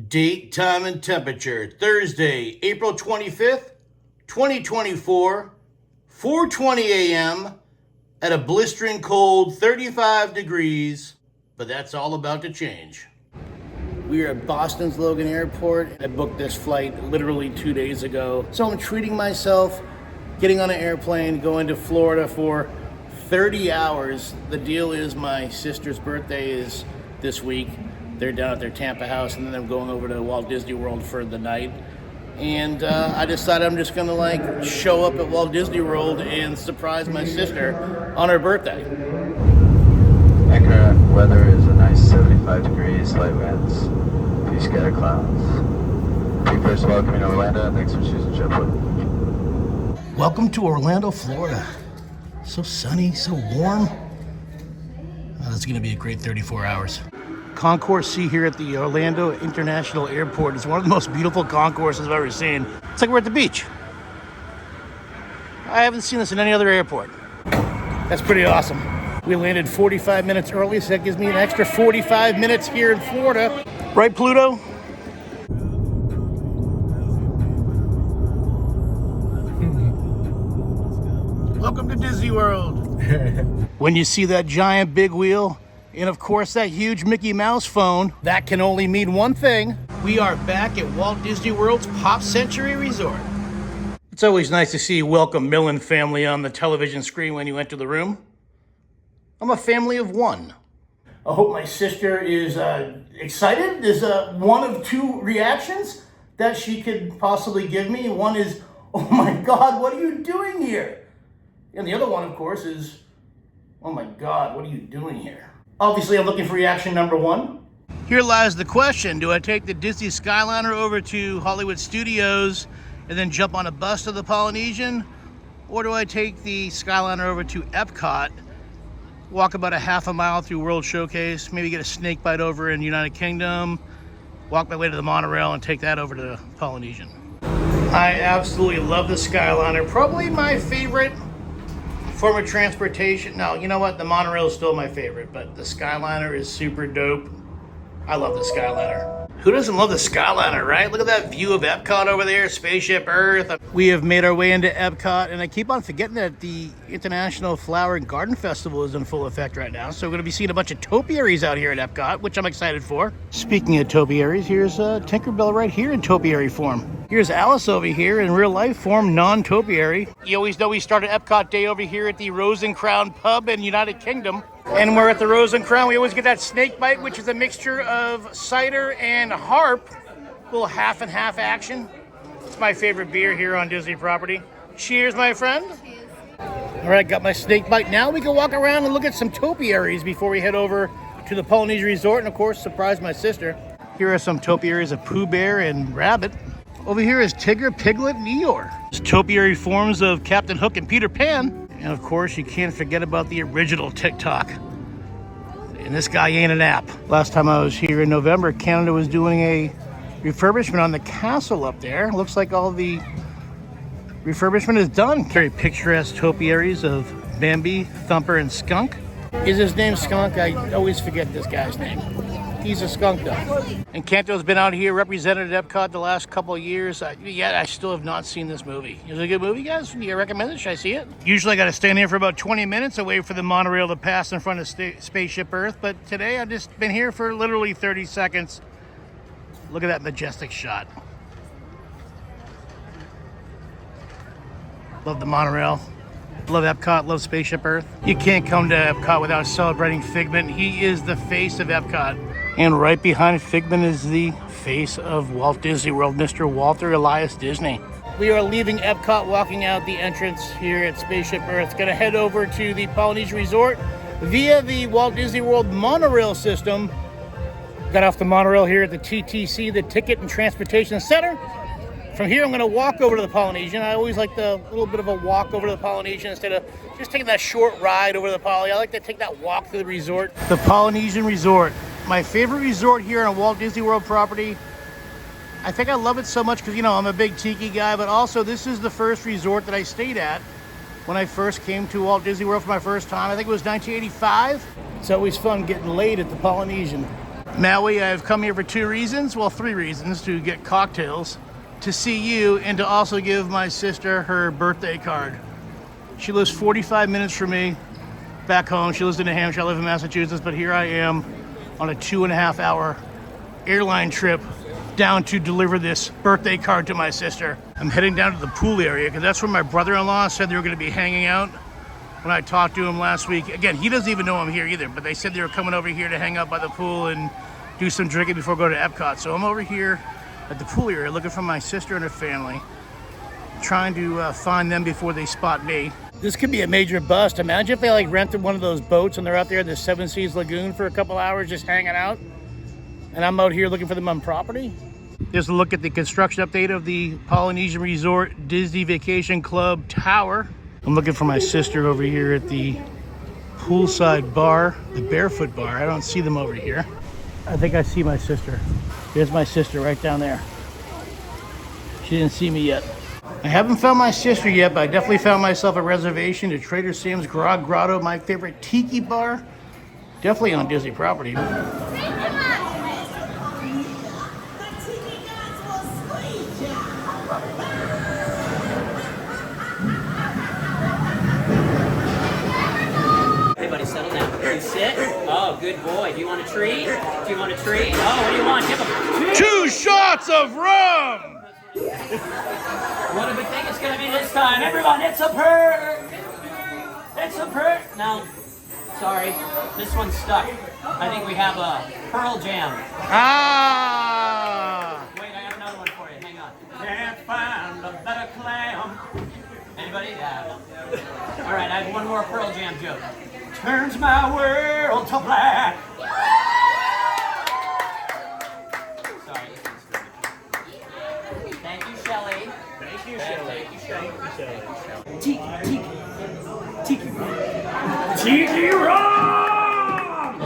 Date, time, and temperature. Thursday, April 25th, 2024, 4:20 a.m. at a blistering cold 35 degrees, but that's all about to change. We are at Boston's Logan Airport. I booked this flight literally 2 days ago. So I'm treating myself, getting on an airplane, going to Florida for 30 hours. The deal is my sister's birthday is this week. They're down at their Tampa house, and then I'm going over to Walt Disney World for the night. And I decided I'm just gonna show up at Walt Disney World and surprise my sister on her birthday. Anchor weather is a nice 75 degrees, light winds, few scattered clouds. Be first welcoming Orlando. Thanks for choosing JetBlue. Welcome to Orlando, Florida. So sunny, so warm. Oh, that's gonna be a great 34 hours. Concourse C here at the Orlando International Airport is one of the most beautiful concourses I've ever seen. It's like we're at the beach. I haven't seen this in any other airport. That's pretty awesome. We landed 45 minutes early, so that gives me an extra 45 minutes here in Florida. Right, Pluto? Welcome to Disney World. When you see that giant big wheel, and of course that huge Mickey Mouse phone, that can only mean one thing. We are back at Walt Disney World's Pop Century Resort. It's always nice to see Welcome Millen family on the television screen when you enter the room. I'm a family of one. I hope my sister is excited. There's one of two reactions that she could possibly give me. One is, oh my God, what are you doing here? And the other one, of course, is, oh my God, what are you doing here? Obviously, I'm looking for reaction number one. Here lies the question. Do I take the Disney Skyliner over to Hollywood Studios and then jump on a bus to the Polynesian? Or do I take the Skyliner over to Epcot, walk about a half a mile through World Showcase, maybe get a snake bite over in United Kingdom, walk my way to the monorail and take that over to the Polynesian? I absolutely love the Skyliner. Probably my favorite form of transportation. No, you know what? The monorail is still my favorite, but the Skyliner is super dope. I love the Skyliner. Who doesn't love the Skyliner, right? Look at that view of Epcot over there, Spaceship Earth. We have made our way into Epcot, and I keep on forgetting that the International Flower and Garden Festival is in full effect right now. So we're going to be seeing a bunch of topiaries out here at Epcot, which I'm excited for. Speaking of topiaries, here's Tinkerbell right here in topiary form. Here's Alice over here in real life form, non-topiary. You always know we started Epcot Day over here at the Rose and Crown Pub in United Kingdom. And we're at the Rose and Crown. We always get that snake bite, which is a mixture of cider and harp. A little half and half action. It's my favorite beer here on Disney property. Cheers, my friend. Cheers. All right, got my snake bite. Now we can walk around and look at some topiaries before we head over to the Polynesian Resort and, of course, surprise my sister. Here are some topiaries of Pooh Bear and Rabbit. Over here is Tigger, Piglet, and Eeyore. There's topiary forms of Captain Hook and Peter Pan. And of course, you can't forget about the original TikTok. And this guy ain't an app. Last time I was here in November, Canada was doing a refurbishment on the castle up there. Looks like all the refurbishment is done. Very picturesque topiaries of Bambi, Thumper, and Skunk. Is his name Skunk? I always forget this guy's name. He's a skunk though. And Kanto's been out here represented at Epcot the last couple of years. Yet I still have not seen this movie. Is it a good movie, guys? Do you recommend it? Should I see it? Usually I got to stand here for about 20 minutes and wait for the monorail to pass in front of Spaceship Earth. But today I've just been here for literally 30 seconds. Look at that majestic shot. Love the monorail. Love Epcot, love Spaceship Earth. You can't come to Epcot without celebrating Figment. He is the face of Epcot. And right behind Figment is the face of Walt Disney World, Mr. Walter Elias Disney. We are leaving Epcot, walking out the entrance here at Spaceship Earth. Gonna head over to the Polynesian Resort via the Walt Disney World monorail system. Got off the monorail here at the TTC, the Ticket and Transportation Center. From here, I'm gonna walk over to the Polynesian. I always like the little bit of a walk over to the Polynesian instead of just taking that short ride over to the Poly. I like to take that walk through the resort. The Polynesian Resort. My favorite resort here on Walt Disney World property. I think I love it so much because, you know, I'm a big tiki guy, but also this is the first resort that I stayed at when I first came to Walt Disney World for my first time. I think it was 1985. It's always fun getting laid at the Polynesian. Maui, I've come here for 2 reasons. Well, 3 reasons: to get cocktails, to see you, and to also give my sister her birthday card. She lives 45 minutes from me back home. She lives in New Hampshire. I live in Massachusetts, but here I am on a 2.5-hour airline trip down to deliver this birthday card to my sister. I'm heading down to the pool area because that's where my brother-in-law said they were going to be hanging out when I talked to him last week. Again, he doesn't even know I'm here either, but they said they were coming over here to hang out by the pool and do some drinking before going to Epcot. So I'm over here at the pool area looking for my sister and her family, trying to find them before they spot me. This could be a major bust. Imagine if they like rented one of those boats and they're out there in the Seven Seas Lagoon for a couple hours just hanging out, and I'm out here looking for them on property. Just a look at the construction update of the Polynesian Resort Disney Vacation Club Tower. I'm looking for my sister over here at the poolside bar, the Barefoot Bar. I don't see them over here. I think I see my sister. There's my sister right down there. She didn't see me yet. I haven't found my sister yet, but I definitely found myself a reservation to Trader Sam's Grog Grotto, my favorite tiki bar. Definitely on Disney property. Everybody settle down. You sit. Oh, good boy. Do you want a treat? Do you want a treat? Oh, what do you want? Give him 2 shots of rum! What do we think it's going to be this time? Everyone, it's a perk! It's a perk! No, sorry. This one's stuck. I think we have a Pearl Jam. Ah! Wait, I have another one for you. Hang on. Can't find a better clam. Anybody? Yeah. All right, I have one more Pearl Jam joke. Turns my world to black. Sorry. Thank you, Shelley. Thank you, Shelley. Tiki, tiki, tiki rum. Tiki rum!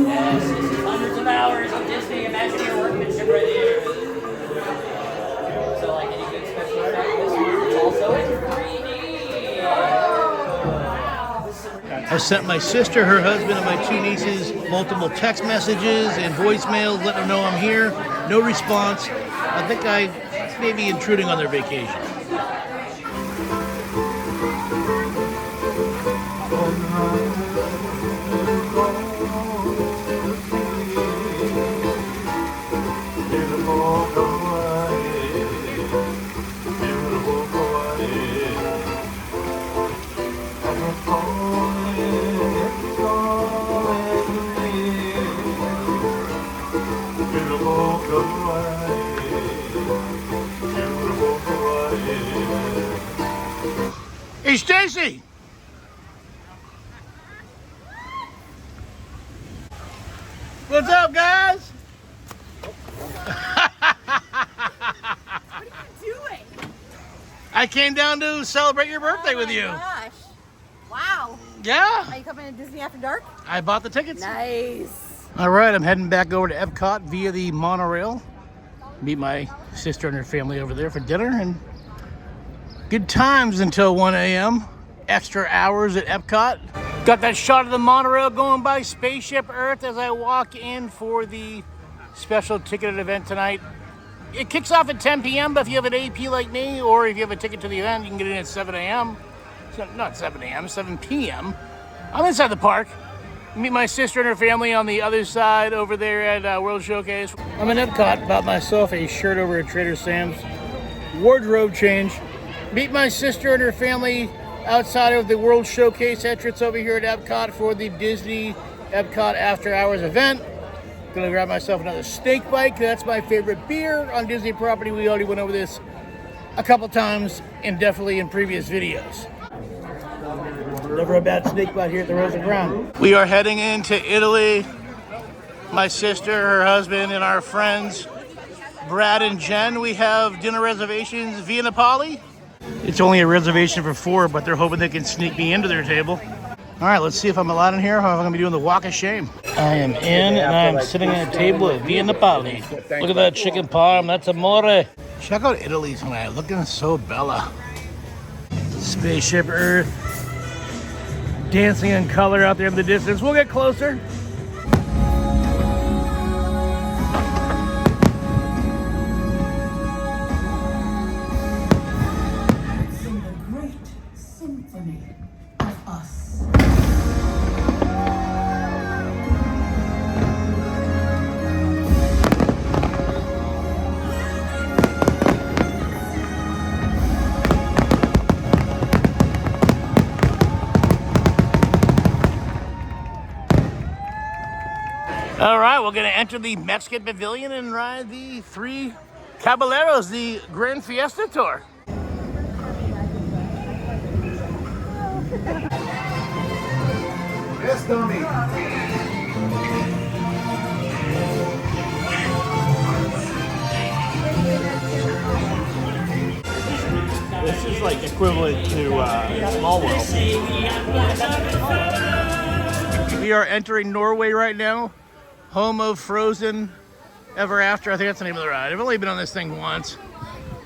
Yes, this is hundreds of hours of Disney Imagineer workmanship right here. So, like any good special effect, this one is also in 3D. I sent my sister, her husband, and my 2 nieces multiple text messages and voicemails letting them know I'm here. No response. I think I may be intruding on their vacation. Hey, Stacy! What's up, guys? What are you doing? I came down to celebrate your birthday with you. Oh my gosh. Wow. Yeah, Are you coming to Disney After Dark? I bought the tickets. Nice. All right, I'm heading back over to Epcot via the monorail. Meet my sister and her family over there for dinner, and good times until 1 a.m. Extra hours at Epcot. Got that shot of the monorail going by Spaceship Earth as I walk in for the special ticketed event tonight. It kicks off at 10 p.m., but if you have an AP like me, or if you have a ticket to the event, you can get in at 7 a.m. So, not 7 a.m., 7 p.m. I'm inside the park. Meet my sister and her family on the other side over there at World Showcase. I'm in Epcot, bought myself a shirt over at Trader Sam's. Wardrobe change. Meet my sister and her family outside of the World Showcase entrance over here at Epcot for the Disney Epcot After Hours event. Gonna grab myself another snake bite, 'cause that's my favorite beer on Disney property. We already went over this a couple times and definitely in previous videos. Never a bad snake bite here at the Rosa Ground. We are heading into Italy. My sister, her husband, and our friends, Brad and Jen. We have dinner reservations via Napoli. It's only a reservation for 4, but they're hoping they can sneak me into their table. All right, let's see if I'm allowed in here or if I'm gonna be doing the walk of shame. I am in and I'm sitting at a table at Via Napoli. Look at that chicken parm, that's amore. Check out Italy tonight, looking so bella. Spaceship Earth, dancing in color out there in the distance. We'll get closer. we're gonna enter the Mexican Pavilion and ride the 3 Caballeros, the Grand Fiesta Tour. Yes, Tommy. This is like equivalent to Small World. We are entering Norway right now, home of Frozen Ever After. I think that's the name of the ride. I've only been on this thing once.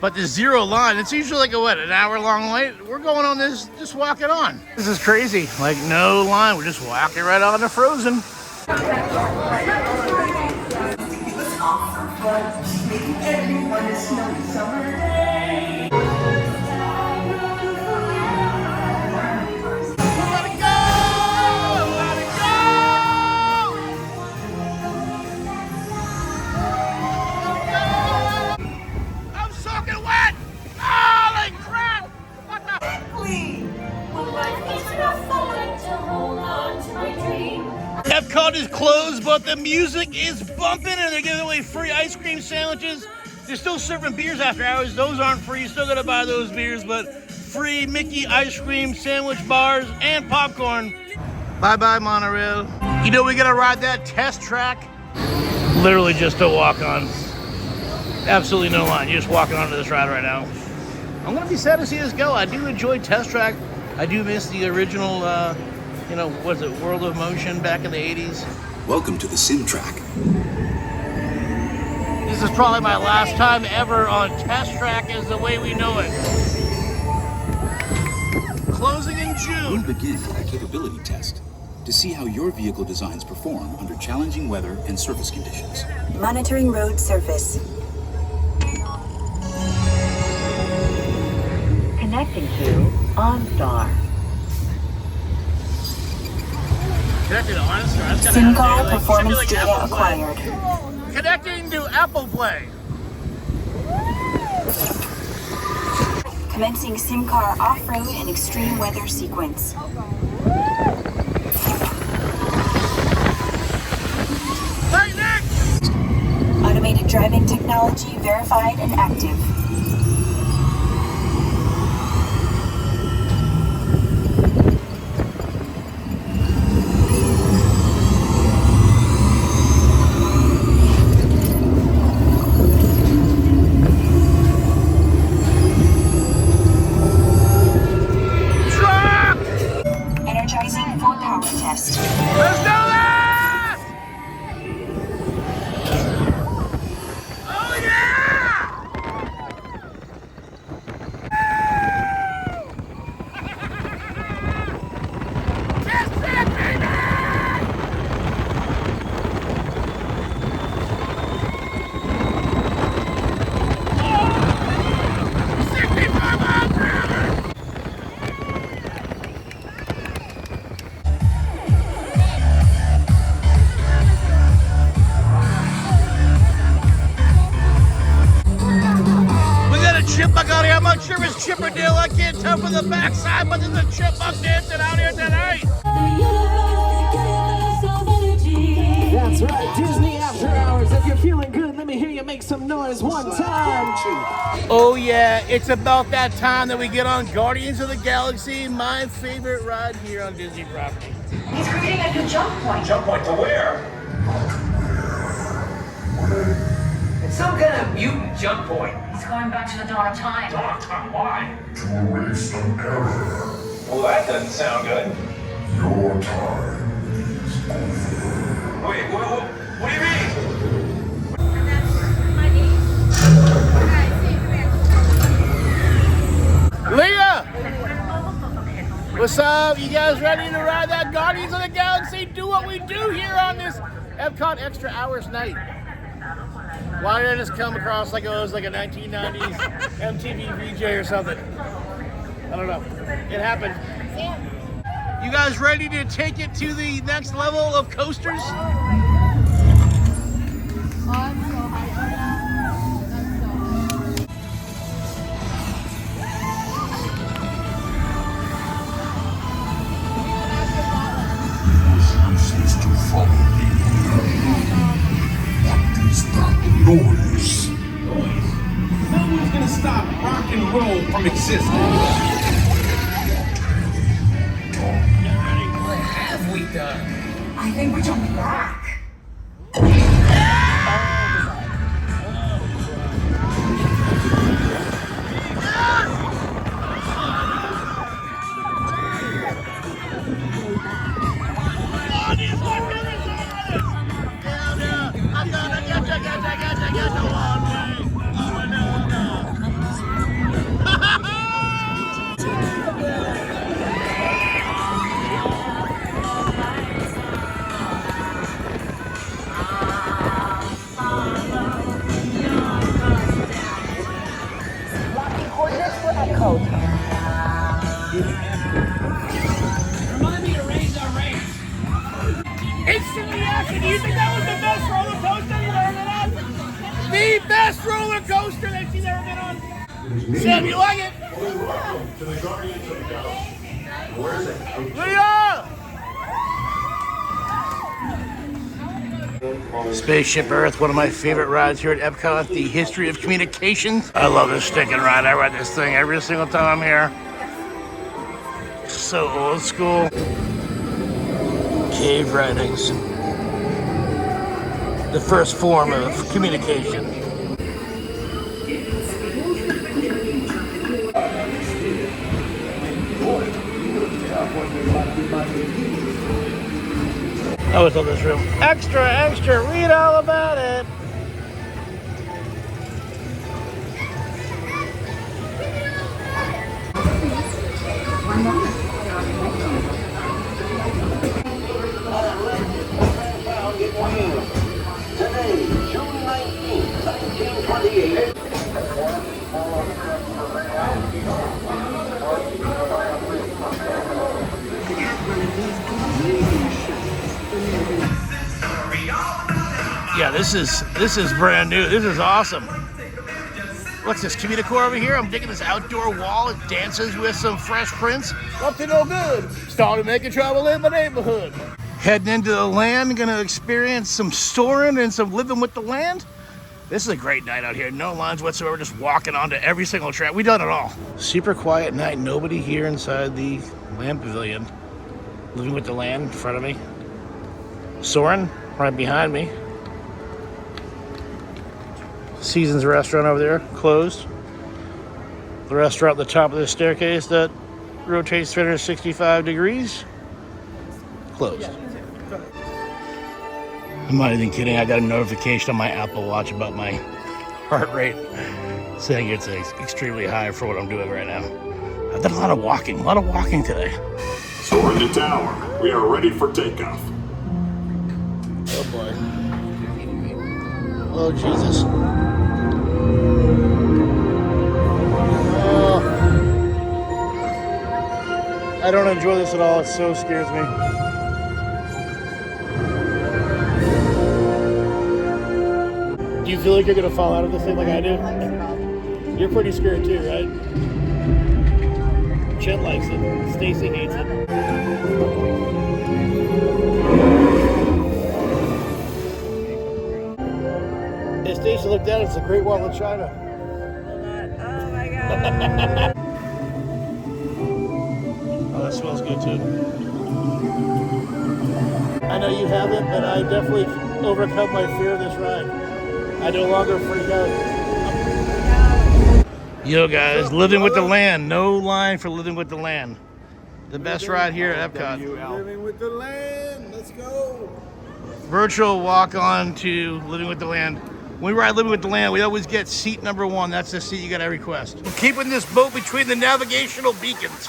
But the zero line, it's usually like an hour-long wait. We're going on this, just walking on. This is crazy. Like, no line. We're just walking right on to Frozen. Epcot is closed, but the music is bumping and they're giving away free ice cream sandwiches. They're still serving beers after hours. Those aren't free. You still gotta buy those beers, but free Mickey ice cream sandwich bars and popcorn. Bye-bye, monorail. You know, we gotta ride that test track. Literally just a walk on. Absolutely no line. You're just walking onto this ride right now. I'm gonna be sad to see this go. I do enjoy test track. I do miss the original, you know, was it World of Motion back in the 80s? Welcome to the Sim Track. This is probably my last time ever on test track as the way we know it. Closing in June. We'll begin with a capability test to see how your vehicle designs perform under challenging weather and surface conditions. Monitoring road surface. Connecting to OnStar. Connecting to OnStar. SimCar performance data acquired. Connecting to Apple Play. Commencing SimCar off-road and extreme weather sequence. Lightning! Automated driving technology verified and active. Energizing full power test. Let's do this! Oh yeah! Test track, baby! 65 miles per hour! Chipmunk out here. I'm not sure if it's Chippendale. I can't tell from the backside, but there's a chipmunk dancing out here tonight. That's right, Disney After Hours. If you're feeling good, let me hear you make some noise one time. Oh yeah, it's about that time that we get on Guardians of the Galaxy, my favorite ride here on Disney property. He's creating a new jump point. Jump point to where? It's some kind of mutant jump point. He's going back to the dawn of time. Dawn of time, why? To erase an error. Well, that doesn't sound good. Your time is over. Wait, what do you mean? Leah! What's up? You guys ready to ride that Guardians of the Galaxy? Do what we do here on this Epcot Extra Hours night. Why did I just come across like it was like a 1990s MTV VJ or something? I don't know. It happened. You guys ready to take it to the next level of coasters? It was useless to follow me. noise. Someone's gonna stop rock and roll from existing. What have we done? I think we jumped back. Remind me to raise our rates. Instantly action. Do you think that was the best roller coaster you've ever been on? The best roller coaster that she's ever been on. Sam, you like it? To the Guardians of the Galaxy. Where is it? Leah! Spaceship Earth, one of my favorite rides here at Epcot, the history of communications. I love this stinking ride. I ride this thing every single time I'm here. So old school. Cave writings. The first form of communication. I always love this room. Extra, extra, read all about it. Today, June 19th, 1928. Yeah, this is brand new. This is awesome. What's this, Communicore over here? I'm digging this outdoor wall. It dances with some Fresh Prince. Up to no good. Started making trouble in my neighborhood. Heading into the land, gonna experience some soaring and some living with the land. This is a great night out here. No lines whatsoever, just walking onto every single track. We done it all. Super quiet night. Nobody here inside the land pavilion. Living with the land in front of me. Soaring right behind me. Seasons restaurant over there, closed. The restaurant at the top of the staircase that rotates 365 degrees, closed. I'm not even kidding. I got a notification on my Apple Watch about my heart rate saying it's extremely high for what I'm doing right now. I've done a lot of walking today. Soaring to tower. We are ready for takeoff. Oh boy. Oh Jesus. I don't enjoy this at all. It so scares me. Do you feel like you're gonna fall out of this thing like I do? You're pretty scared too, right? Chet likes it. Stacy hates it. Hey, Stacy, look down. It's the Great Wall of China. Oh my god. Oh, that smells good too. I know you haven't, but I definitely overcome my fear of this ride. I no longer freak out. Yo guys, living with the land. No line for living with the land. The best ride here at Epcot. Living with the land. Let's go. Virtual walk on to Living with the Land. When we ride Living with the Land, we always get seat number 1. That's the seat you got to request. We're keeping this boat between the navigational beacons.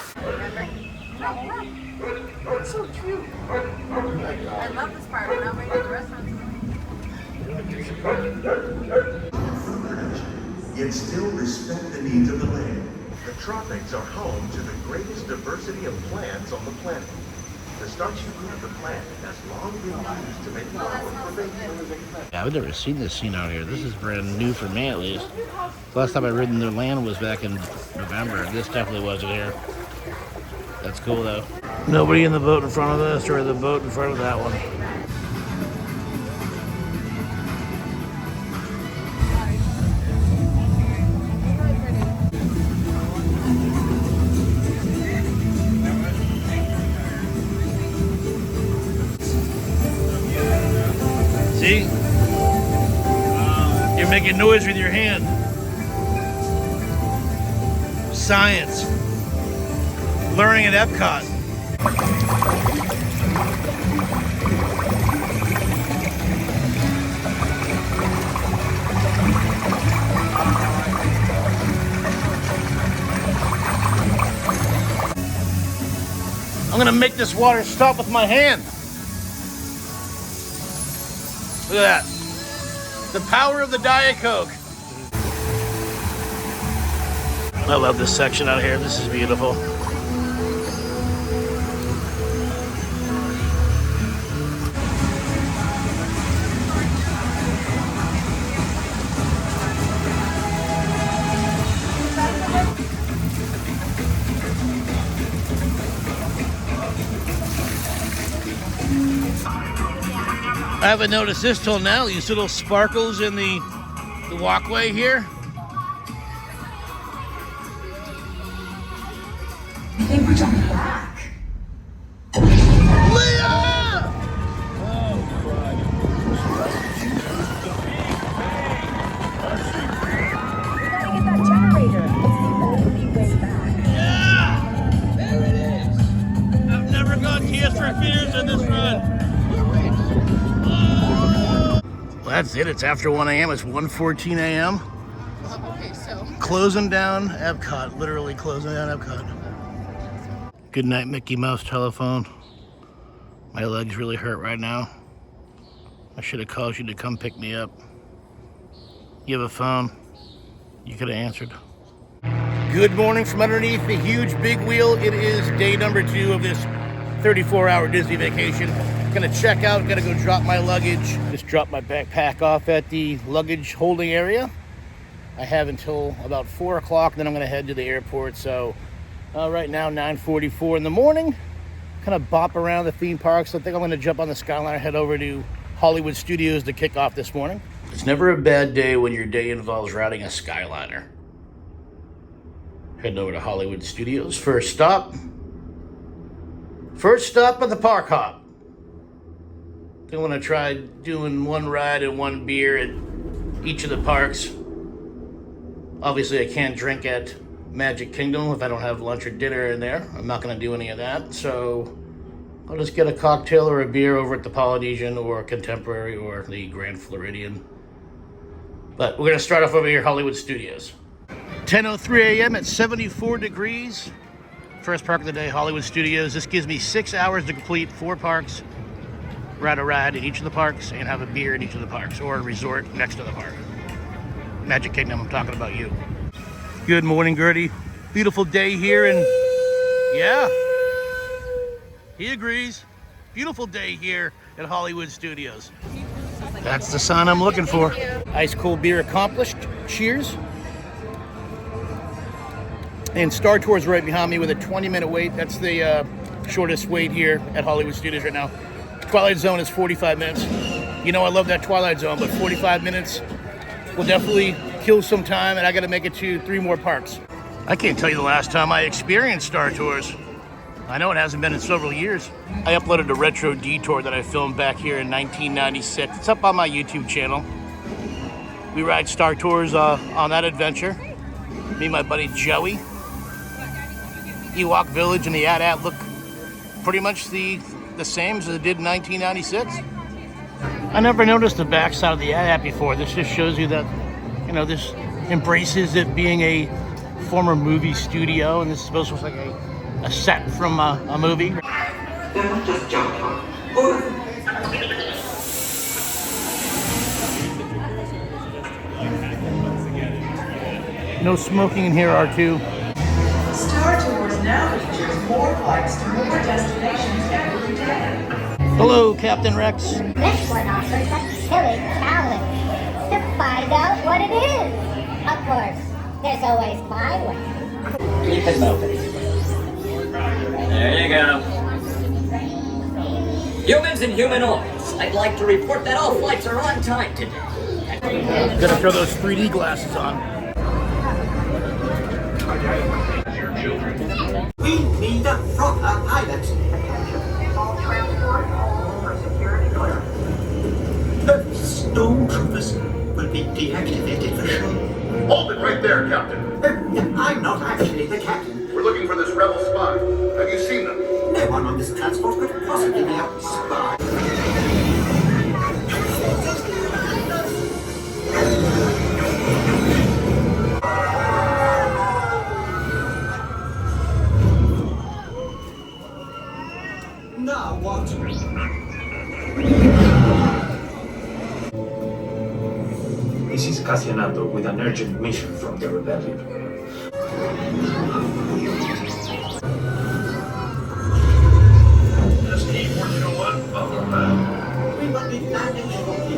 It's so cute. I love this part. I'm not waiting at the restaurant. Yet still respect the needs of the land. The tropics are home to the greatest diversity of plants on the planet. The starchy root of the plant has long been used to make flour for baking. Yeah, I've never seen this scene out here. This is brand new for me, at least. The last time I ridden the land was back in November. This definitely wasn't here. That's cool, though. Nobody in the boat in front of this or the boat in front of that one. You're making noise with your hand. Science. Learning at Epcot. I'm gonna make this water stop with my hand. Look at that. The power of the Diet Coke. I love this section out here. This is beautiful. I haven't noticed this till now, these little sparkles in the walkway here. I think we're jumping back. I've never gone Tears for Fears in this run. Well, that's it. It's after 1 a.m. It's 1:14 a.m. Okay, so. Closing down Epcot. Literally closing down Epcot. Good night, Mickey Mouse telephone. My legs really hurt right now. I should have called you to come pick me up. You have a phone. You could have answered. Good morning from underneath the huge big wheel. It is day number 2 of this 34-hour Disney vacation. Gonna check out, gotta go drop my luggage. Just dropped my backpack off at the luggage holding area. I have until about 4 o'clock, then I'm gonna head to the airport. So right now, 9:44 in the morning. Kind of bop around the theme parks. I think I'm gonna jump on the Skyliner, head over to Hollywood Studios to kick off this morning. It's never a bad day when your day involves riding a Skyliner. Heading over to Hollywood Studios. First stop at the park hop. I want to try doing one ride and one beer at each of the parks. Obviously, I can't drink at Magic Kingdom if I don't have lunch or dinner in there. I'm not going to do any of that. So I'll just get a cocktail or a beer over at the Polynesian or Contemporary or the Grand Floridian. But we're going to start off over here, Hollywood Studios. 10:03 a.m. at 74 degrees. First park of the day, Hollywood Studios. This gives me 6 hours to complete 4 parks. Ride a ride in each of the parks and have a beer in each of the parks or a resort next to the park. Magic Kingdom, I'm talking about you. Good morning, Gertie. Beautiful day here and yeah, he agrees. Beautiful day here at Hollywood Studios. That's the sign I'm looking for. Ice cold beer accomplished. Cheers. And Star Tours right behind me with a 20-minute wait. That's the shortest wait here at Hollywood Studios right now. Twilight Zone is 45 minutes. You know I love that Twilight Zone, but 45 minutes will definitely kill some time, and I got to make it to 3 more parks. I can't tell you the last time I experienced Star Tours. I know it hasn't been in several years. I uploaded a retro detour that I filmed back here in 1996. It's up on my YouTube channel. We ride Star Tours on that adventure. Me and my buddy Joey. Ewok Village and the AT-AT look pretty much the same as it did in 1996. I never noticed the backside of the AT-AT before. This just shows you that, you know, this embraces it being a former movie studio, and this is supposed to look like a set from a movie. No smoking in here, R2. Star Tours now features more flights to more destinations every day. Hello, Captain Rex. This one offers a chilling challenge to find out what it is. Of course, there's always my way. Keep it moving. There you go. Humans and humanoids, I'd like to report that all flights are on time today. Gotta throw those 3D glasses on. We need a proper pilot. All transport for security clearance. The stormtroopers will could be deactivated for sure. Hold it right there, Captain. I'm not actually the captain. We're looking for this rebel spy. Have you seen them? No one on this transport could possibly be a spy. Now what? This is Cassianato with an urgent mission from the rebellion. Just keep working on what? We will be landing shortly.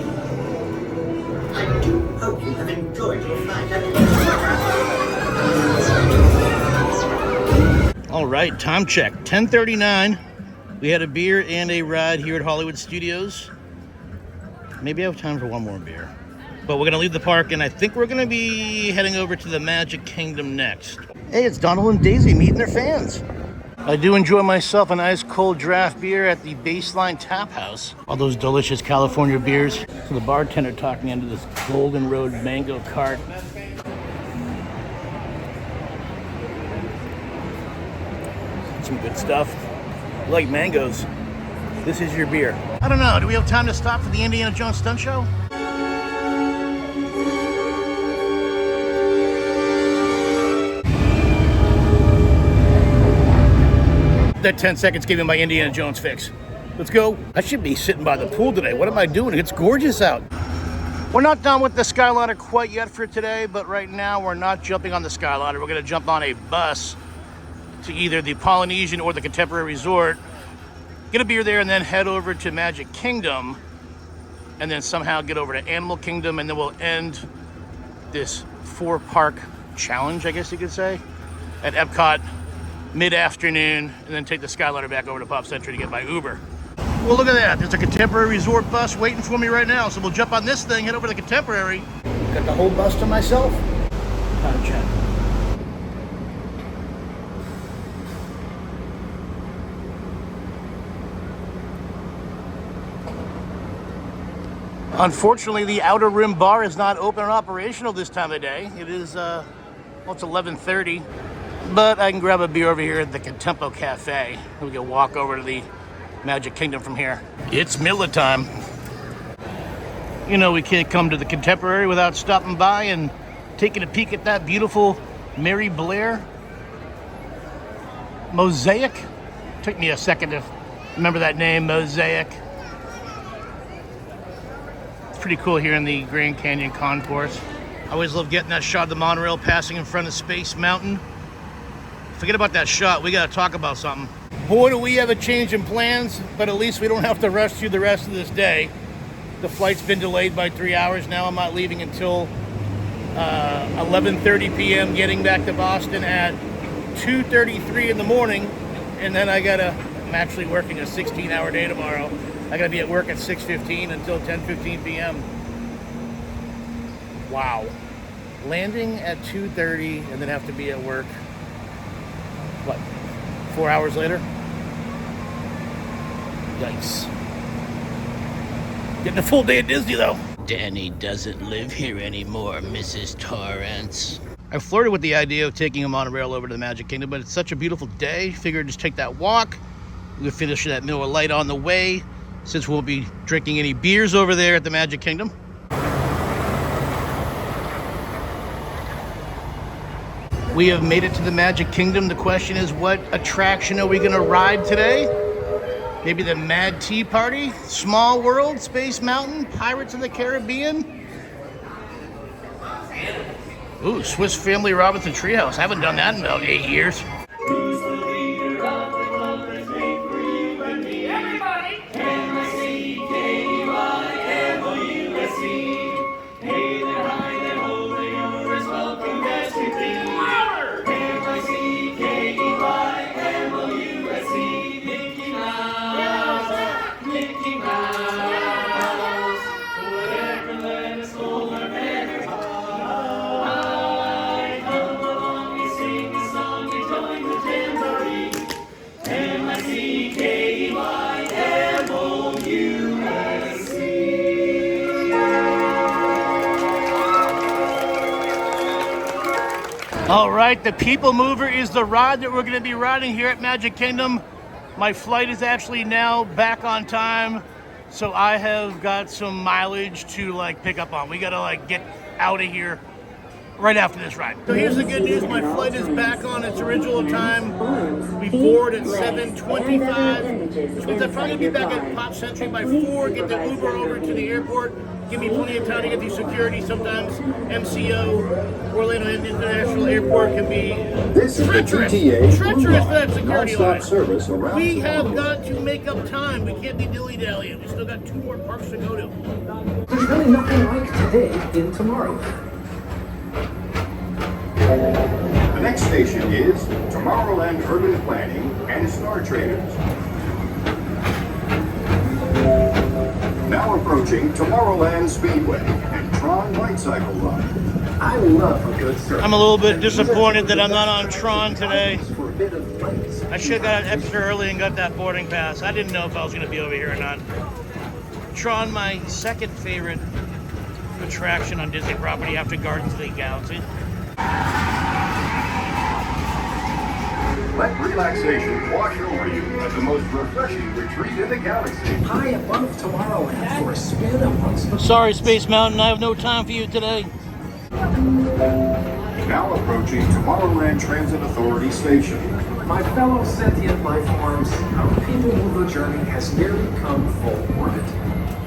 I do hope you have enjoyed your flight. All right, time check, 10:39. We had a beer and a ride here at Hollywood Studios. Maybe I have time for one more beer. But we're gonna leave the park and I think we're gonna be heading over to the Magic Kingdom next. Hey, it's Donald and Daisy meeting their fans. I do enjoy myself an ice cold draft beer at the Baseline Tap House. All those delicious California beers. So the bartender talking into this Golden Road mango cart. Some good stuff. You like mangoes? This is your beer. I don't know, do we have time to stop for the Indiana Jones stunt show? That 10 seconds gave me my Indiana Jones fix. Let's go. I should be sitting by the pool today. What am I doing? It's gorgeous out. We're not done with the Skyliner quite yet for today, but right now we're not jumping on the Skyliner. We're gonna jump on a bus to either the Polynesian or the Contemporary Resort, get a beer there, and then head over to Magic Kingdom, and then somehow get over to Animal Kingdom, and then we'll end this 4-park challenge, I guess you could say, at Epcot mid-afternoon, and then take the Skyliner back over to Pop Century to get my Uber. Well, look at that. There's a Contemporary Resort bus waiting for me right now, so we'll jump on this thing, head over to the Contemporary. Got the whole bus to myself. Time check. Unfortunately, the Outer Rim Bar is not open and operational this time of day. It is, well, it's 11:30, but I can grab a beer over here at the Contempo Cafe. We can walk over to the Magic Kingdom from here. It's Miller time. You know, we can't come to the Contemporary without stopping by and taking a peek at that beautiful Mary Blair mosaic. Took me a second to remember that name, mosaic. Pretty cool here in the Grand Canyon Concourse. I always love getting that shot of the monorail passing in front of Space Mountain. Forget about that shot, we gotta talk about something. Boy, do we have a change in plans, but at least we don't have to rush through the rest of this day. The flight's been delayed by 3 hours now. I'm not leaving until 11:30 p.m., getting back to Boston at 2:33 in the morning, and then I'm actually working a 16-hour day tomorrow. I gotta be at work at 6:15 until 10:15 p.m. Wow. Landing at 2:30 and then have to be at work, what, 4 hours later? Yikes. Getting a full day at Disney though. Danny doesn't live here anymore, Mrs. Torrance. I flirted with the idea of taking a monorail over to the Magic Kingdom, but it's such a beautiful day. Figured just take that walk. We'll finish that Miller Lite on the way, since we'll be drinking any beers over there at the Magic Kingdom. We have made it to the Magic Kingdom. The question is, what attraction are we gonna ride today? Maybe the Mad Tea Party, Small World, Space Mountain, Pirates of the Caribbean? Ooh, Swiss Family Robinson Treehouse. I haven't done that in about 8 years. All right, the People Mover is the ride that we're going to be riding here at Magic Kingdom. My flight is actually now back on time, so I have got some mileage to like pick up on. We got to like get out of here right after this ride. So here's the good news. My flight is back on its original time. We board at 7:25, which means I'm probably going to be back at Pop Century by 4, get the Uber over to the airport, give me plenty of time to get through security. Sometimes MCO, Orlando International Airport, can be treacherous for that security line. We have got to make up time. We can't be dilly-dallying. We still got 2 more parks to go to. There's really nothing like today in Tomorrowland. The next station is Tomorrowland Urban Planning and Star Traders. Now approaching Tomorrowland Speedway and Tron Light Cycle Run. I love a good surf. I'm a little bit disappointed that I'm not on Tron today. I should have got extra early and got that boarding pass. I didn't know if I was going to be over here or not. Tron, my second favorite attraction on Disney property after Guardians of the Galaxy. Let relaxation wash over you at the most refreshing retreat in the galaxy. High above Tomorrowland for a spin amongst the... Sorry, Space Mountain, I have no time for you today. Now approaching Tomorrowland Transit Authority Station. My fellow sentient life forms, our People Mover journey has nearly come full orbit.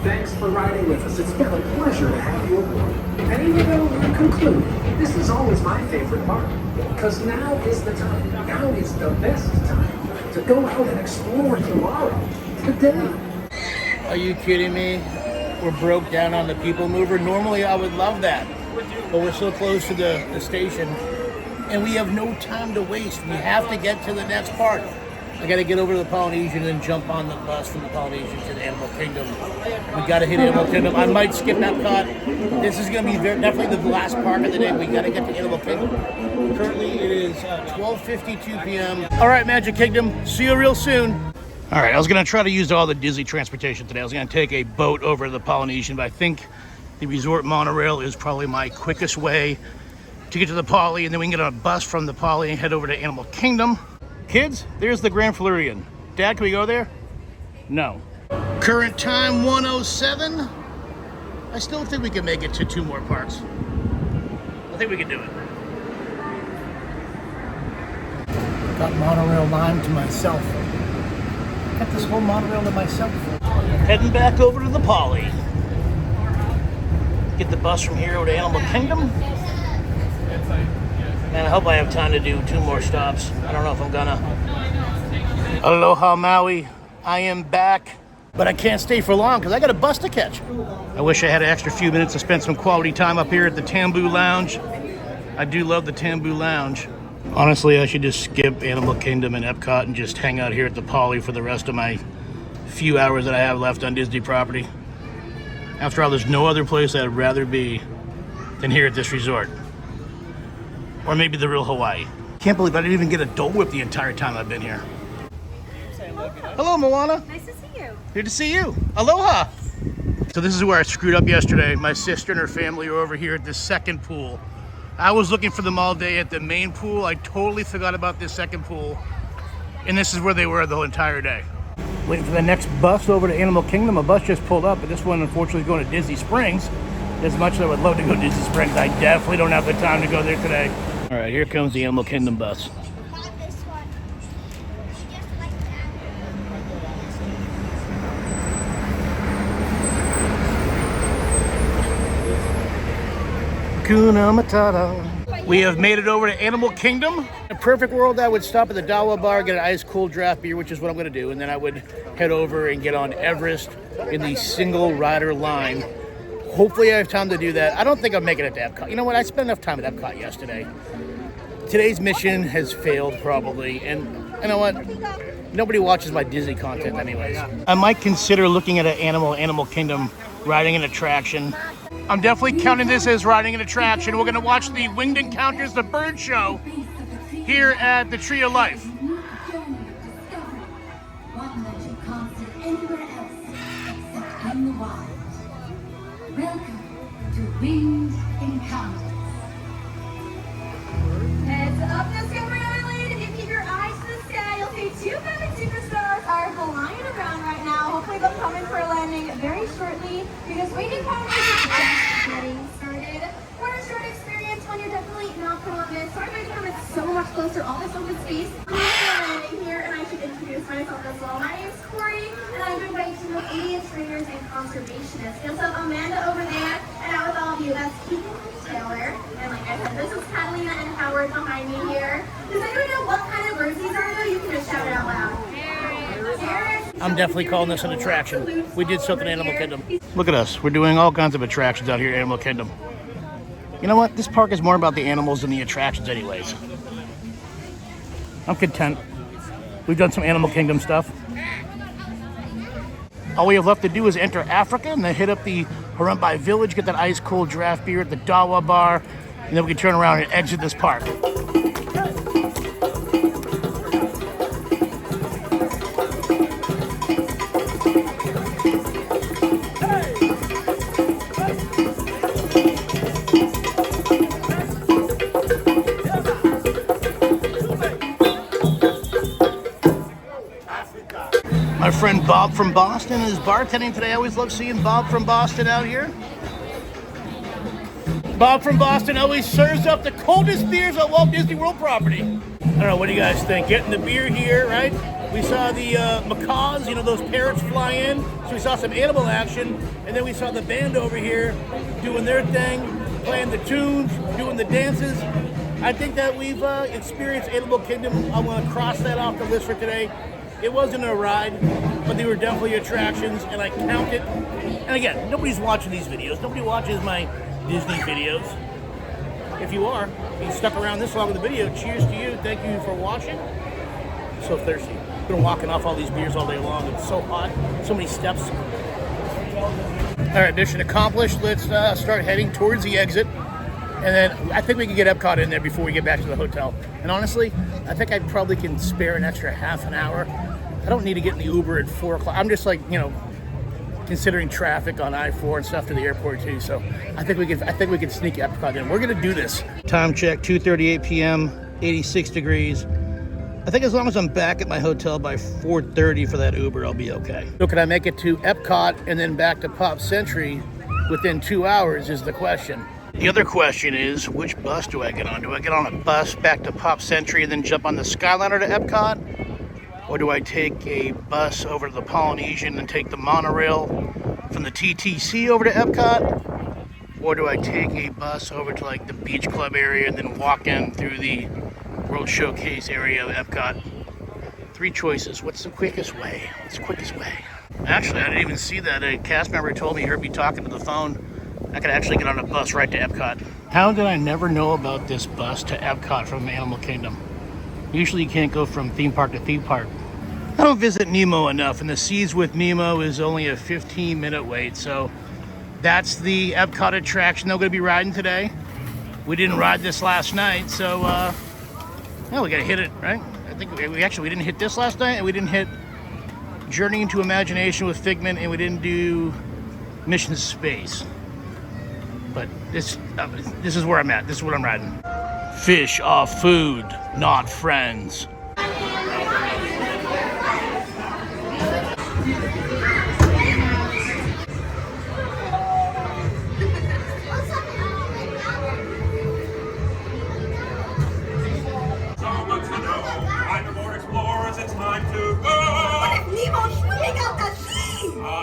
Thanks for riding with us. It's been a pleasure to have you aboard. And even though we're concluded, this is always my favorite part. Because now is the time. Now is the best time to go out and explore tomorrow. Today. Are you kidding me? We're broke down on the People Mover. Normally I would love that. But we're so close to the station. And we have no time to waste. We have to get to the next park. I got to get over to the Polynesian and then jump on the bus from the Polynesian to the Animal Kingdom. We got to hit Animal Kingdom. I might skip Epcot. This is going to be definitely the last park of the day. We got to get to Animal Kingdom. Currently, it is 12:52 p.m. All right, Magic Kingdom. See you real soon. All right, I was going to try to use all the Disney transportation today. I was going to take a boat over to the Polynesian, but I think the resort monorail is probably my quickest way to get to the Poly, and then we can get on a bus from the Poly and head over to Animal Kingdom. Kids, there's the Grand Floridian. Dad, can we go there? No. Current time 1:07. I still think we can make it to 2 more parks. I think we can do it. Got monorail line to myself. Got this whole monorail to myself. Heading back over to the Poly. Get the bus from here over to Animal Kingdom. Man, I hope I have time to do 2 more stops. I don't know if I'm gonna. Aloha Maui, I am back. But I can't stay for long because I got a bus to catch. I wish I had an extra few minutes to spend some quality time up here at the Tambu Lounge. I do love the Tambu Lounge. Honestly, I should just skip Animal Kingdom and Epcot and just hang out here at the Poly for the rest of my few hours that I have left on Disney property. After all, there's no other place I'd rather be than here at this resort. Or maybe the real Hawaii. Can't believe I didn't even get a Dole Whip the entire time I've been here. Hello, Moana. Nice to see you. Good to see you. Aloha. So this is where I screwed up yesterday. My sister and her family are over here at this second pool. I was looking for them all day at the main pool. I totally forgot about this second pool. And this is where they were the whole entire day. Waiting for the next bus over to Animal Kingdom. A bus just pulled up, but this one unfortunately is going to Disney Springs. As much as I would love to go to Disney Springs, I definitely don't have the time to go there today. All right, here comes the Animal Kingdom bus. Hakuna Matata. We have made it over to Animal Kingdom. In a perfect world, I would stop at the Dawa Bar, get an ice cold draft beer, which is what I'm going to do, and then I would head over and get on Everest in the single rider line. Hopefully I have time to do that. I don't think I'm making it to Epcot. You know what? I spent enough time at Epcot yesterday. Today's mission has failed probably, and you know what? Nobody watches my Disney content anyways. I might consider looking at an Animal Kingdom, riding an attraction. I'm definitely counting this as riding an attraction. We're gonna watch the Winged Encounters, the bird show, here at the Tree of Life. Welcome to Winged Encounters. answer all this open space. I'm here, and I should introduce myself as well. My name's Corey, and I've been invited to know Indian trainers and conservationists. We also have Amanda over there, and out with all of you, that's Keegan and Taylor. And like I said, this is Catalina and Howard behind me here. Does anyone know what kind of birds these are, though? You can just shout it out loud. I'm definitely calling this an attraction. We did something Animal Kingdom. Look at us. We're doing all kinds of attractions out here at Animal Kingdom. You know what? This park is more about the animals than the attractions anyways. I'm content. We've done some Animal Kingdom stuff. All we have left to do is enter Africa and then hit up the Harambee Village, get that ice cold draft beer at the Dawa bar, and then we can turn around and exit this park. My friend Bob from Boston is bartending today. I always love seeing Bob from Boston out here. Bob from Boston always serves up the coldest beers on Walt Disney World property. I don't know, what do you guys think? Getting the beer here, right? We saw the macaws, you know, those parrots fly in. So we saw some animal action. And then we saw the band over here doing their thing, playing the tunes, doing the dances. I think that we've experienced Animal Kingdom. I want to cross that off the list for today. It wasn't a ride, but they were definitely attractions, and I count it. And again, nobody's watching these videos. Nobody watches my Disney videos. If you are, you stuck around this long in the video, cheers to you. Thank you for watching. So thirsty. I've been walking off all these beers all day long. It's so hot. So many steps. All right, mission accomplished. Let's start heading towards the exit. And then I think we can get Epcot in there before we get back to the hotel. And honestly, I think I probably can spare an extra half an hour. I don't need to get in the Uber at 4 o'clock. I'm just like, you know, considering traffic on I-4 and stuff to the airport too. So I think we can sneak Epcot in. We're gonna do this. Time check, 2:38 p.m., 86 degrees. I think as long as I'm back at my hotel by 4:30 for that Uber, I'll be okay. So can I make it to Epcot and then back to Pop Century within 2 hours is the question. The other question is, which bus do I get on? Do I get on a bus back to Pop Century and then jump on the Skyliner to Epcot? Or do I take a bus over to the Polynesian and take the monorail from the TTC over to Epcot? Or do I take a bus over to like the Beach Club area and then walk in through the World Showcase area of Epcot? 3 choices. What's the quickest way? What's the quickest way? Actually, I didn't even see that. A cast member told me he heard me talking to the phone. I could actually get on a bus right to Epcot. How did I never know about this bus to Epcot from Animal Kingdom? Usually you can't go from theme park to theme park. I don't visit Nemo enough, and the Seas with Nemo is only a 15-minute wait, so that's the Epcot attraction they're going to be riding today. We didn't ride this last night, so well, we got to hit it, right? I think we didn't hit this last night, and we didn't hit Journey into Imagination with Figment, and we didn't do Mission Space. But this is where I'm at. This is what I'm riding. Fish are food, not friends.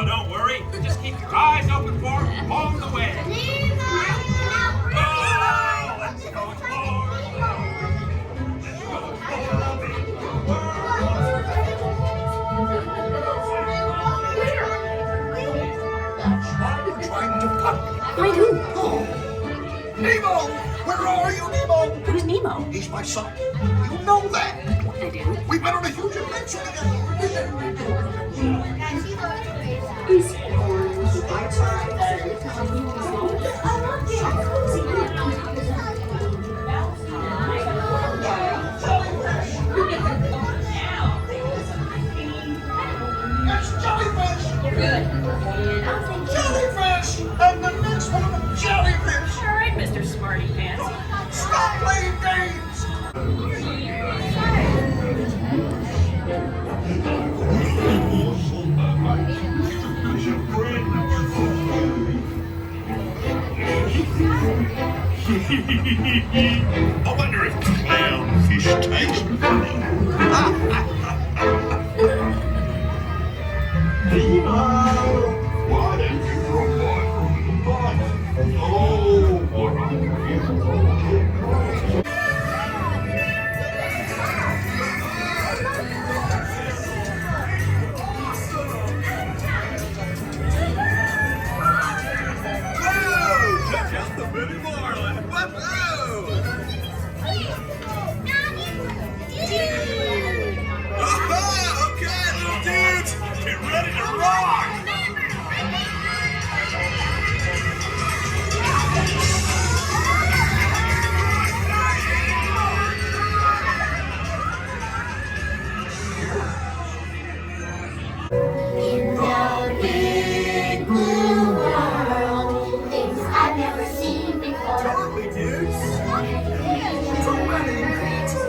Don't worry. Just keep your eyes open for him along the way. Oh, let's go explore. I do. Oh. Nemo! Where are you, Nemo? Who's Nemo? He's my son. You know that. I do. We've been on a huge adventure together. Is he on the right side? That's jellyfish! You're good. Jellyfish! And the next one, jellyfish! All right, Mr. Smarty Pants. Stop playing games! I wonder if clownfish taste funny. Nemo! Why don't you drop by for a little bite? Oh, what a beautiful. Check out the Billy Marlin! Whoa! Aha! Okay, little dudes, get ready to rock! In the big blue world, things I've never seen before. Totally, dudes! Too many creatures!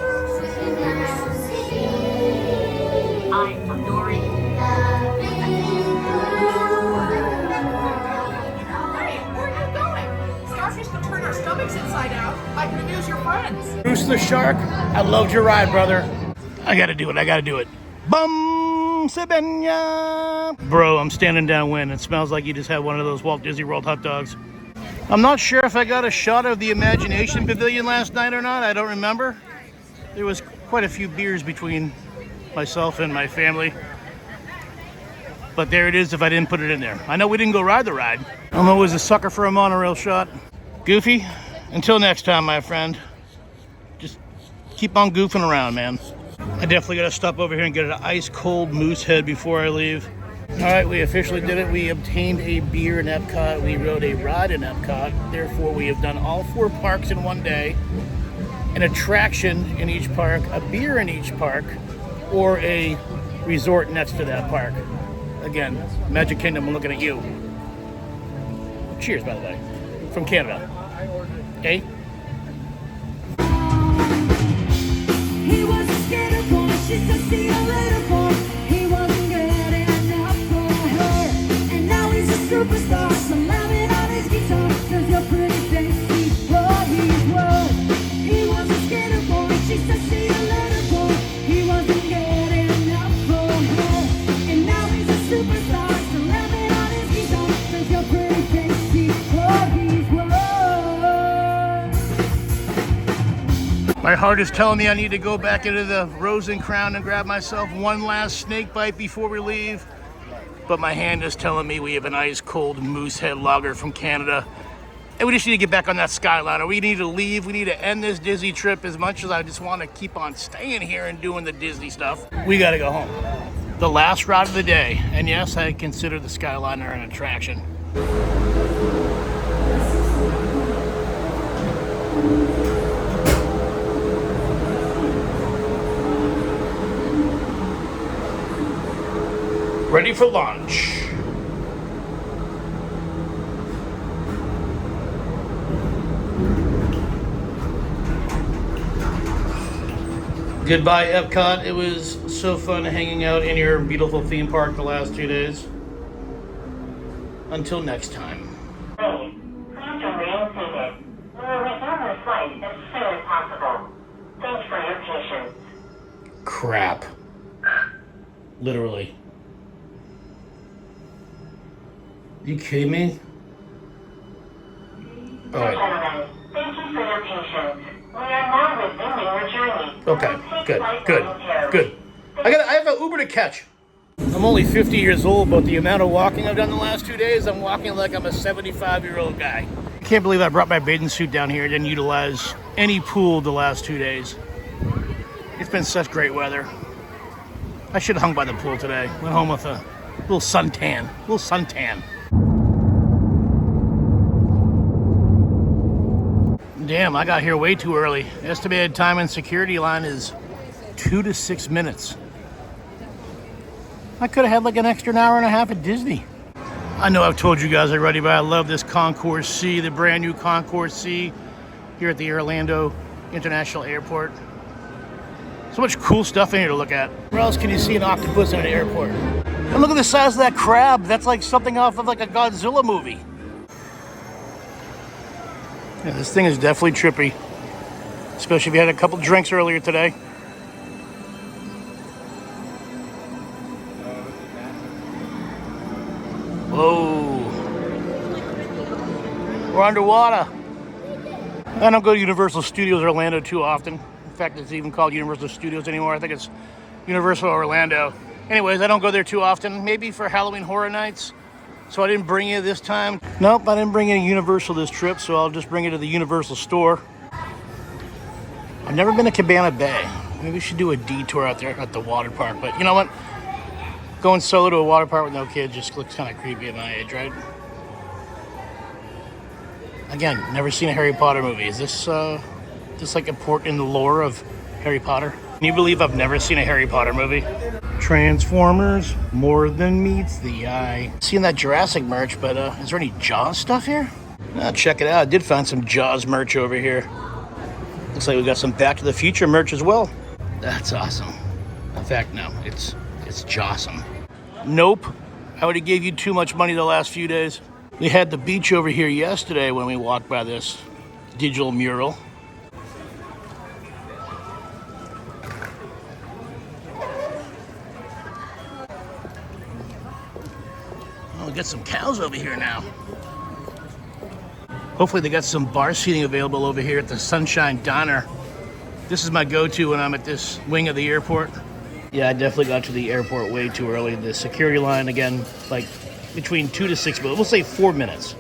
I'm adoring the big blue world. Hey, where are you going? Starfish can turn our stomachs inside out. I can amuse your friends. Bruce the Shark, I loved your ride, brother. I gotta do it. Bum Sabenya! Bro, I'm standing downwind. It smells like you just had one of those Walt Disney World hot dogs. I'm not sure if I got a shot of the Imagination Pavilion last night or not. I don't remember. There was quite a few beers between myself and my family. But there it is if I didn't put it in there. I know we didn't go ride the ride. I'm always a sucker for a monorail shot. Goofy, until next time, my friend. Just keep on goofing around, man. I definitely got to stop over here and get an ice cold moose head before I leave. All right, we officially did it. We obtained a beer in Epcot. We rode a ride in Epcot. Therefore, we have done all 4 parks in one day. An attraction in each park, a beer in each park, or a resort next to that park. Again, Magic Kingdom, I'm looking at you. Cheers, by the way, from Canada. Okay? He was a skater boy, she said see you later boy. He wasn't good enough for her. And now he's a superstar, slamming on his guitar. Cause your pretty face, he's what he's worth. He was a skater boy, she said see you later boy. He wasn't good enough for her. And now he's a superstar, slamming on his guitar. Cause your pretty face, he's what he's worth. My heart is telling me I need to go back into the Rose and Crown and grab myself one last snake bite before we leave. But my hand is telling me we have an ice cold moose head lager from Canada. And we just need to get back on that Skyliner. We need to leave. We need to end this Disney trip. As much as I just want to keep on staying here and doing the Disney stuff, we got to go home. The last ride of the day. And yes, I consider the Skyliner an attraction. Ready for launch. Goodbye, Epcot. It was so fun hanging out in your beautiful theme park the last 2 days. Until next time. Please remain seated. We will resume the flight as soon as possible. Thanks for your patience. Crap. Literally. You kidding me? All right. Gentlemen, thank you for your patience. We are now resuming our journey. Okay. Good. I have an Uber to catch. I'm only 50 years old, but the amount of walking I've done the last 2 days, I'm walking like I'm a 75-year-old guy. I can't believe I brought my bathing suit down here and didn't utilize any pool the last 2 days. It's been such great weather. I should have hung by the pool today. Went home with a little suntan. Damn, I got here way too early. Estimated time in security line is 2 to 6 minutes. I could have had like an extra hour and a half at Disney. I know I've told you guys already, but I love this Concourse C, the brand new Concourse C here at the Orlando International Airport. So much cool stuff in here to look at. Where else can you see an octopus in an airport? And look at the size of that crab. That's like something off of like a Godzilla movie. Yeah, this thing is definitely trippy, especially if you had a couple drinks earlier today. Whoa. We're underwater. I don't go to Universal Studios Orlando too often. In fact, it's even called Universal Studios anymore. I think it's Universal Orlando. Anyways, I don't go there too often. Maybe for Halloween Horror Nights. So I didn't bring you this time. Nope, I didn't bring you to Universal this trip, so I'll just bring you to the Universal store. I've never been to Cabana Bay. Maybe we should do a detour out there at the water park. But you know what? Going solo to a water park with no kids just looks kind of creepy at my age, right? Again, never seen a Harry Potter movie. Is this like important in the lore of Harry Potter? Can you believe I've never seen a Harry Potter movie? Transformers, more than meets the eye. Seeing that Jurassic merch, but is there any Jaws stuff here? Check it out. I did find some Jaws merch over here. Looks like we got some Back to the Future merch as well. That's awesome. In fact, no, it's Jawsome. Nope. I would have gave you too much money the last few days. We had the beach over here yesterday when we walked by this digital mural. Oh, we got some cows over here now. Hopefully they got some bar seating available over here at the Sunshine Diner. This is my go-to when I'm at this wing of the airport. Yeah, I definitely got to the airport way too early. The security line, again, like between 2 to 6 minutes. We'll say 4 minutes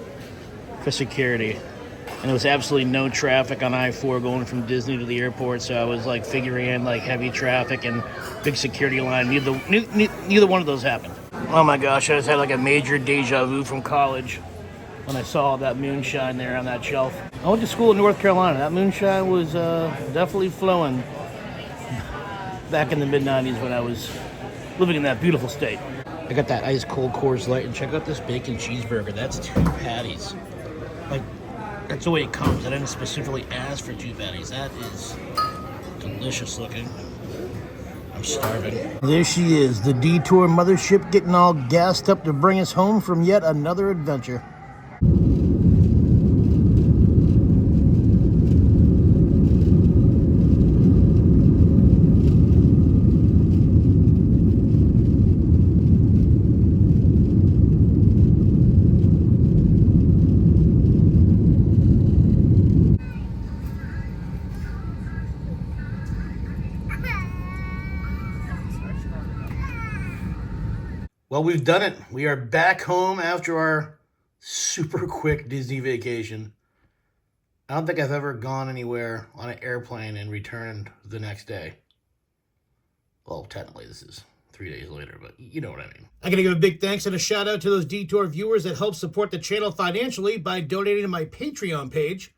for security. And there was absolutely no traffic on I-4 going from Disney to the airport. So I was like figuring in like heavy traffic and big security line. Neither one of those happened. Oh my gosh, I just had like a major deja vu from college when I saw that moonshine there on that shelf. I went to school in North Carolina. That moonshine was definitely flowing back in the mid-90s when I was living in that beautiful state. I got that ice cold Coors Light, and check out this bacon cheeseburger. That's 2 patties. Like, that's the way it comes. I didn't specifically ask for 2 patties. That is delicious looking. I'm starving. There she is, the Detour mothership, getting all gassed up to bring us home from yet another adventure. Well, we've done it. We are back home after our super quick Disney vacation. I don't think I've ever gone anywhere on an airplane and returned the next day. Well, technically this is 3 days later, but you know what I mean. I gotta give a big thanks and a shout out to those Detour viewers that help support the channel financially by donating to my Patreon page.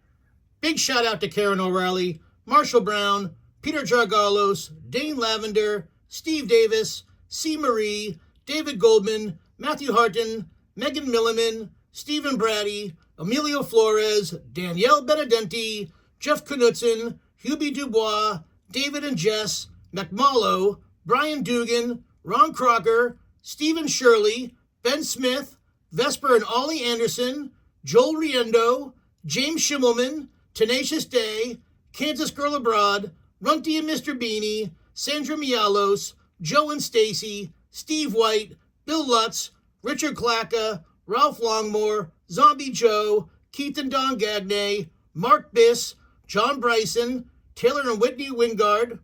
Big shout out to Karen O'Reilly, Marshall Brown, Peter Jargalos, Dane Lavender, Steve Davis, C. Marie, David Goldman, Matthew Harton, Megan Milliman, Stephen Brady, Emilio Flores, Danielle Benedenti, Jeff Knudsen, Hubie Dubois, David and Jess, McMallow, Brian Dugan, Ron Crocker, Stephen Shirley, Ben Smith, Vesper and Ollie Anderson, Joel Riendo, James Schimmelman, Tenacious Day, Kansas Girl Abroad, Runty and Mr. Beanie, Sandra Mialos, Joe and Stacy, Steve White, Bill Lutz, Richard Clacka, Ralph Longmore, Zombie Joe, Keith and Don Gagne, Mark Biss, John Bryson, Taylor and Whitney Wingard,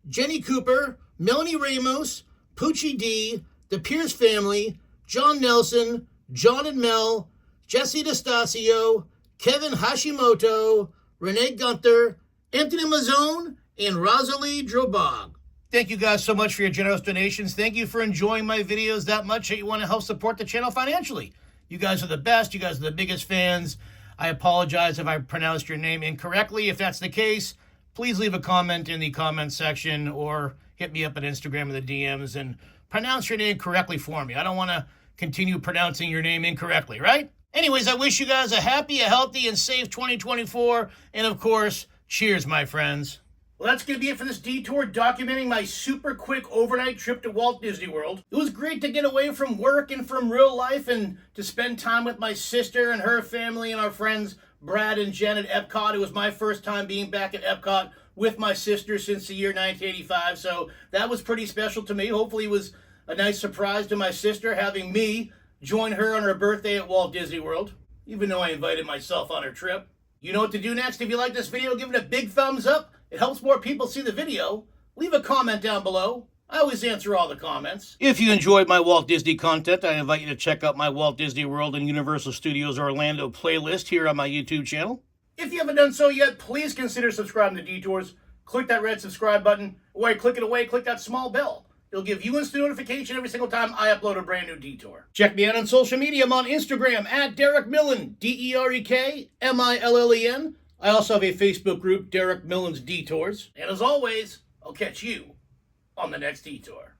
Jenny Cooper, Melanie Ramos, Poochie D, the Pierce family, John Nelson, John and Mel, Jesse DeStasio, Kevin Hashimoto, Renee Gunther, Anthony Mazzone, and Rosalie Drobog. Thank you guys so much for your generous donations. Thank you for enjoying my videos that much that you want to help support the channel financially. You guys are the best. You guys are the biggest fans. I apologize if I pronounced your name incorrectly. If that's the case, please leave a comment in the comment section or hit me up on Instagram in the DMs and pronounce your name correctly for me. I don't want to continue pronouncing your name incorrectly, right? Anyways, I wish you guys a happy, a healthy, and safe 2024. And of course, cheers, my friends. Well, that's going to be it for this detour documenting my super quick overnight trip to Walt Disney World. It was great to get away from work and from real life and to spend time with my sister and her family and our friends Brad and Jen at Epcot. It was my first time being back at Epcot with my sister since the year 1985, so that was pretty special to me. Hopefully it was a nice surprise to my sister having me join her on her birthday at Walt Disney World, even though I invited myself on her trip. You know what to do next. If you like this video, give it a big thumbs up. It helps more people see the video. Leave a comment down below. I always answer all the comments. If you enjoyed my Walt Disney content, I invite you to check out my Walt Disney World and Universal Studios Orlando playlist here on my YouTube channel. If you haven't done so yet, please consider subscribing to Detours. Click that red subscribe button. While you click it away, click that small bell. It'll give you instant notification every single time I upload a brand new detour. Check me out on social media. I'm on Instagram at Derek Millen, DerekMillen. I also have a Facebook group, Derek Millen's Detours. And as always, I'll catch you on the next detour.